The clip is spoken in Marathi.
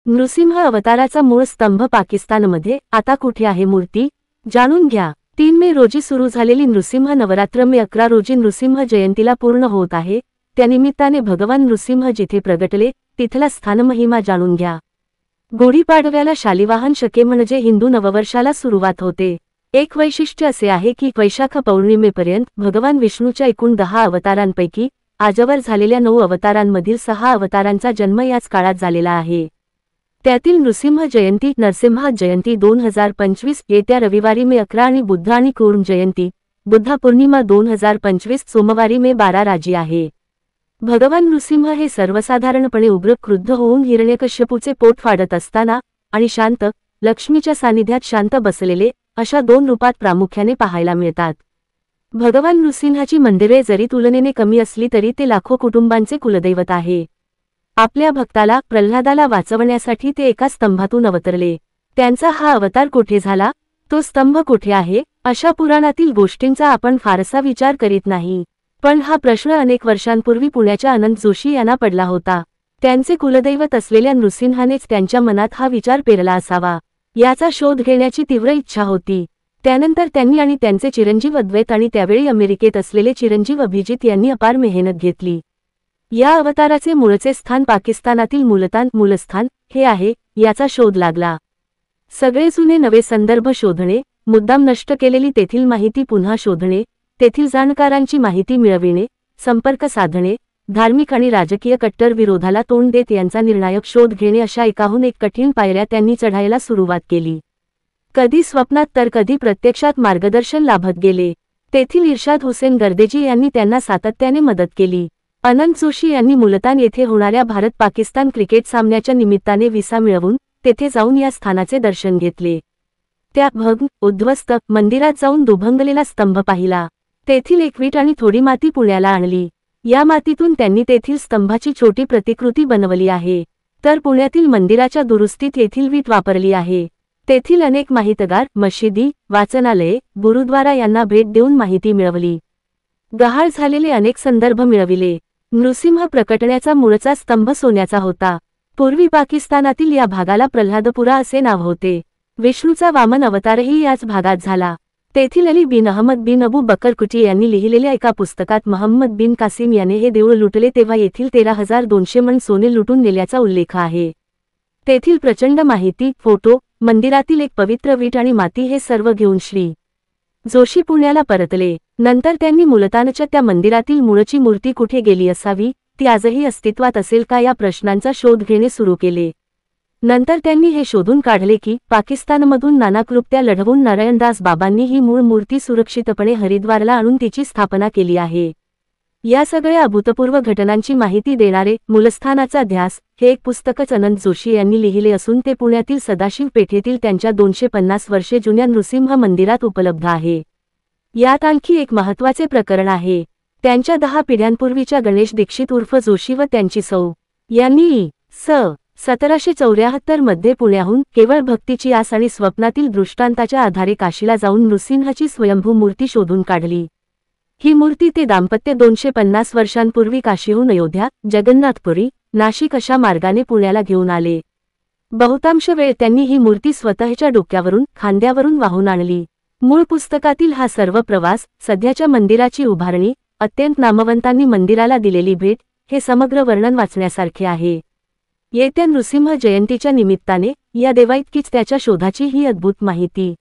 नृसिंह अवताराचा मूळ स्तंभ पाकिस्तानमध्ये, आता कुठे आहे मूर्ती? जाणून घ्या। 3 मे रोजी सुरू झालेली नृसिंह नवरात्र मे 11 रोजी नृसिंह जयंतीला पूर्ण होत आहे। त्यानिमित्ताने भगवान नृसिंह जिथे प्रगटले तिथला स्थानमहिमा जाणून घ्या। गुढीपाडव्याला शालिवाहन शके म्हणजे हिंदू नववर्षाला सुरुवात होते। एक वैशिष्ट्य असे आहे की वैशाख पौर्णिमेपर्यंत भगवान विष्णूच्या एकूण 10 अवतारांपैकी आजवर झालेल्या 9 अवतारांमधील 6 अवतारांचा जन्म याच काळात झालेला आहे। त्यातील नृसिंह जयंती 2025 येत्या रविवारी मे 11 आणि बुद्ध आणि कूर्म जयंती बुद्ध पौर्णिमा 2025 सोमवारी मे 12 रोजी आहे। भगवान नृसिंह हे सर्वसाधारणपणे उग्र क्रुद्ध होऊन हिरण्यकश्यपूचे पोट फाडत असताना आणि शांत लक्ष्मीच्या सानिध्यात शांत बसलेले अशा 2 रूपात प्रामुख्याने पाहायला मिळतात। भगवान नृसिंहाची मंदिरे जरी तुलनेने कमी असली तरी ते लाखो कुटुंबांचे कुलदैवत आहे। आपल्या भक्ताला प्रल्हादाला वाचवण्यासाठी ते एका स्तंभातून अवतरले। त्यांचा हा अवतार कुठे झाला, तो स्तंभ कुठे आहे, अशा पुराणातील गोष्टींचा आपण फारसा विचार करीत नाही। पण हा प्रश्न अनेक वर्षांपूर्वी पुण्याच्या अनंत जोशी यांना पडला होता। त्यांचे कुलदैवत असलेल्या नृसिंहानेच त्यांच्या मनात हा विचार पेरला असावा, याचा शोध घेण्याची तीव्र इच्छा होती। त्यानंतर त्यांनी आणि त्यांचे चिरंजीव अद्वैत आणि त्यावेळी अमेरिकेत असलेले चिरंजीव अभिजित यांनी अपार मेहनत घेतली। या अवताराचे मूळचे स्थान पाकिस्तानातील मूलस्थान हे आहे याचा शोध लागला। सगळे जुने नवे संदर्भ शोधणे, मुद्दाम नष्ट केलेली तेथील माहिती पुन्हा शोधणे, तेथील जाणकारांची माहिती मिळविणे, संपर्क साधणे, धार्मिक आणि राजकीय कट्टर विरोधाला तोंड देत यांचा निर्णायक शोध घेणे अशा एकाहून एक कठीण पायऱ्या त्यांनी चढायला सुरुवात केली। कधी स्वप्नात तर कधी प्रत्यक्षात मार्गदर्शन लाभत गेले। तेथील इर्शाद हुसेन गर्देजी यांनी त्यांना सातत्याने मदत केली। अनंत जोशी यांनी मुलतान येथे होणाऱ्या भारत-पाकिस्तान क्रिकेट सामन्याच्या निमित्ताने व्हिसा मिळवून तेथे जाऊन या स्थानाचे दर्शन घेतले। त्या भग्न उद्ध्वस्त मंदिरात जाऊन दुभंगलेला स्तंभ पाहिला। तेथील एक वीट आणि थोडी माती पुण्याला आणली। या मातीतून त्यांनी तेथील स्तंभाची छोटी प्रतिकृती बनवली आहे। तर पुण्यातील मंदिराच्या दुरुस्तीत येथील वीट वापरली आहे। तेथील अनेक माहितगार, मशिदी, वाचनालये, गुरुद्वारा यांना भेट देऊन माहिती मिळवली। गहाळ झालेले अनेक संदर्भ मिळविले। नृसिंह प्रकटण्याचा मूळचा स्तंभ सोन्याचा होता। पूर्वी पाकिस्तानातील या भागाला प्रल्हादपुरा असे नाव होते। विष्णूचा वामन अवतारही याच भागात झाला। तेथील अली बिन अहमद बिन अबू बकर कुटी यांनी लिहिलेल्या एका पुस्तकात महम्मद बिन कासिम याने हे देऊळ लुटले तेव्हा येथील 13,200 मण सोने लुटून नेल्याचा उल्लेख आहे। तेथील प्रचंड माहिती, फोटो, मंदिरातील एक पवित्र वीट आणि माती हे सर्व घेऊन श्री. जोशी पुण्याला परतले। नंतर त्यांनी मुलतानच्या त्या मंदिरातील मूळची मूर्ती कुठे गेली असावी, ती आजही अस्तित्वात असेल का या प्रश्नांचा शोध घेणे सुरू केले। नंतर त्यांनी हे शोधून काढले की पाकिस्तानमधून नानाकृत्या लढवून नारायणदास बाबांनी ही मूळ मूर्ती सुरक्षितपणे हरिद्वारला आणून तिची स्थापना केली आहे। या सगळ्या अभूतपूर्व घटनांची माहिती देणारे मूलस्थानाचा ध्यास हे एक पुस्तकच अनंत जोशी यांनी लिहिले असून ते पुण्यातील सदाशिव पेठेतील त्यांच्या 250 वर्षे जुन्या नृसिंह मंदिरात उपलब्ध आहे। यात आणखी एक महत्त्वाचे प्रकरण आहे। त्यांच्या 10 पिढ्यांपूर्वीच्या गणेश दीक्षित उर्फ जोशी व त्यांची सौ यांनी इ. 1774 मध्ये पुण्याहून केवळ भक्तीची आस आणि स्वप्नातील दृष्टांताच्या आधारे काशीला जाऊन नृसिंहाची स्वयंभू मूर्ती शोधून काढली। ही मूर्ती ते दाम्पत्य 250 वर्षांपूर्वी काशीहून अयोध्या, जगन्नाथपुरी, नाशिक अशा मार्गाने पुण्याला घेऊन आले। बहुतांश वेळ त्यांनी ही मूर्ती स्वतःच्या डोक्यावरून, खांद्यावरून वाहून आणली। मूळ पुस्तकातील हा सर्व प्रवास, सध्याच्या मंदिराची उभारणी, अत्यंत नामवंतांनी मंदिराला दिलेली भेट, हे समग्र वर्णन वाचण्यासारखे आहे। येत्या नृसिंह जयंतीच्या निमित्ताने या देवाइतकीच त्याच्या शोधाची ही अद्भुत माहिती